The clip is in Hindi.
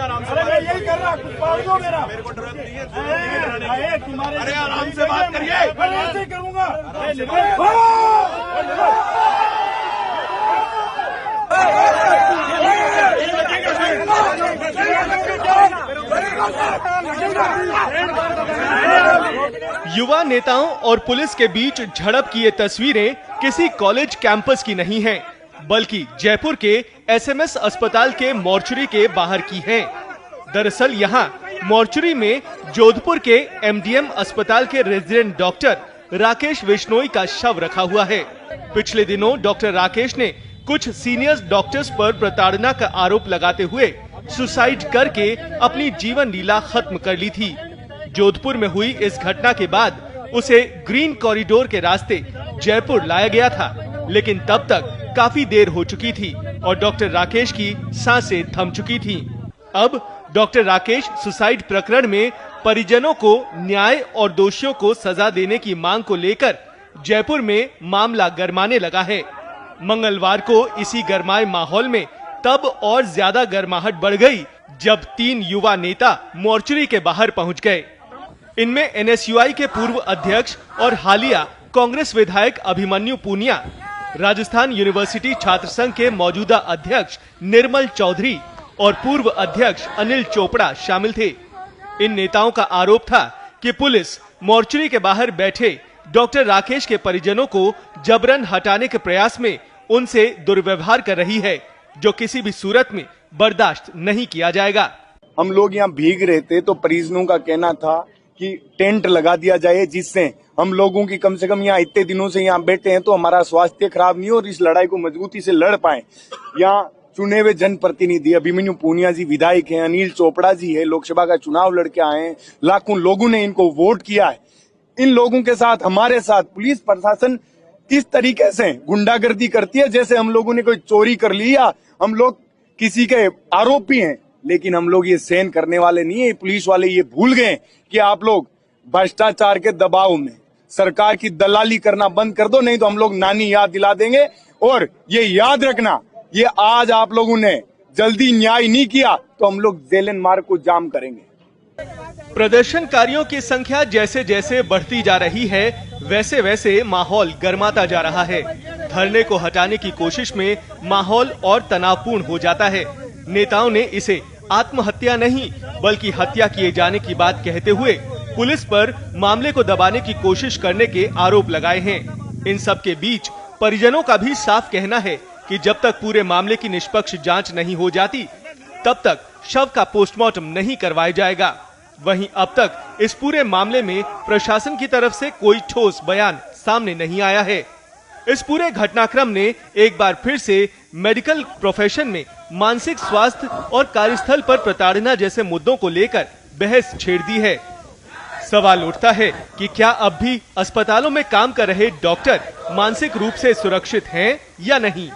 आराम से। अरे मैं यही कर रहा, कुछ पाड़ दो मेरा। मेरे को डर नहीं है। तुम्हारे अरे आराम से बात करिए। मैं ऐसे ही करूंगा। युवा नेताओं और पुलिस के बीच झड़प की ये तस्वीरें किसी कॉलेज कैंपस की नहीं हैं, बल्कि जयपुर के एसएमएस अस्पताल के मोर्चरी के बाहर की हैं। दरअसल यहाँ मोर्चरी में जोधपुर के एमडीएम अस्पताल के रेजिडेंट डॉक्टर राकेश बिश्नोई का शव रखा हुआ है। पिछले दिनों डॉक्टर राकेश ने कुछ सीनियर डॉक्टर्स पर प्रताड़ना का आरोप लगाते हुए सुसाइड करके अपनी जीवन लीला खत्म कर ली थी। जोधपुर में हुई इस घटना के बाद उसे ग्रीन कॉरिडोर के रास्ते जयपुर लाया गया था, लेकिन तब तक काफी देर हो चुकी थी और डॉक्टर राकेश की सांसें थम चुकी थीं। अब डॉक्टर राकेश सुसाइड प्रकरण में परिजनों को न्याय और दोषियों को सजा देने की मांग को लेकर जयपुर में मामला गरमाने लगा है। मंगलवार को इसी गरमाए माहौल में तब और ज्यादा गर्माहट बढ़ गई जब 3 युवा नेता मोर्चरी के बाहर पहुंच गए। इनमें एनएसयूआई के पूर्व अध्यक्ष और हालिया कांग्रेस विधायक अभिमन्यु पूनिया, राजस्थान यूनिवर्सिटी छात्र संघ के मौजूदा अध्यक्ष निर्मल चौधरी और पूर्व अध्यक्ष अनिल चोपड़ा शामिल थे। इन नेताओं का आरोप था कि पुलिस मोर्चरी के बाहर बैठे डॉक्टर राकेश के परिजनों को जबरन हटाने के प्रयास में उनसे दुर्व्यवहार कर रही है, जो किसी भी सूरत में बर्दाश्त नहीं किया जाएगा। हम लोग यहाँ भीग रहे थे तो परिजनों का कहना था कि टेंट लगा दिया जाए, जिससे हम लोगों की कम से कम यहाँ इतने दिनों से यहाँ बैठे हैं तो हमारा स्वास्थ्य खराब नहीं हो और इस लड़ाई को मजबूती से लड़ पाए। यहाँ चुने हुए जनप्रतिनिधि अभिमन्यु पूनिया जी विधायक हैं, अनिल चोपड़ा जी है, लोकसभा का चुनाव लड़के आए हैं, लाखों लोगों ने इनको वोट किया है। इन लोगों के साथ हमारे साथ पुलिस प्रशासन किस तरीके से गुंडागर्दी करती है, जैसे हम लोगों ने कोई चोरी कर ली या हम लोग किसी के आरोपी हैं। लेकिन हम लोग ये सहन करने वाले नहीं है। पुलिस वाले ये भूल गए कि आप लोग भ्रष्टाचार के दबाव में सरकार की दलाली करना बंद कर दो, नहीं तो हम लोग नानी याद दिला देंगे। और ये याद रखना, ये आज आप लोगों ने जल्दी न्याय नहीं किया तो हम लोग जेलन मार्ग को जाम करेंगे। प्रदर्शनकारियों की संख्या जैसे जैसे बढ़ती जा रही है, वैसे वैसे माहौल गर्माता जा रहा है। धरने को हटाने की कोशिश में माहौल और तनावपूर्ण हो जाता है। नेताओं ने इसे आत्महत्या नहीं बल्कि हत्या किए जाने की बात कहते हुए पुलिस पर मामले को दबाने की कोशिश करने के आरोप लगाए हैं। इन सब के बीच परिजनों का भी साफ कहना है कि जब तक पूरे मामले की निष्पक्ष जांच नहीं हो जाती, तब तक शव का पोस्टमार्टम नहीं करवाया जाएगा। वहीं अब तक इस पूरे मामले में प्रशासन की तरफ से कोई ठोस बयान सामने नहीं आया है। इस पूरे घटनाक्रम ने एक बार फिर से मेडिकल प्रोफेशन में मानसिक स्वास्थ्य और कार्यस्थल पर प्रताड़ना जैसे मुद्दों को लेकर बहस छेड़ दी है। सवाल उठता है कि क्या अब भी अस्पतालों में काम कर रहे डॉक्टर मानसिक रूप से सुरक्षित हैं या नहीं।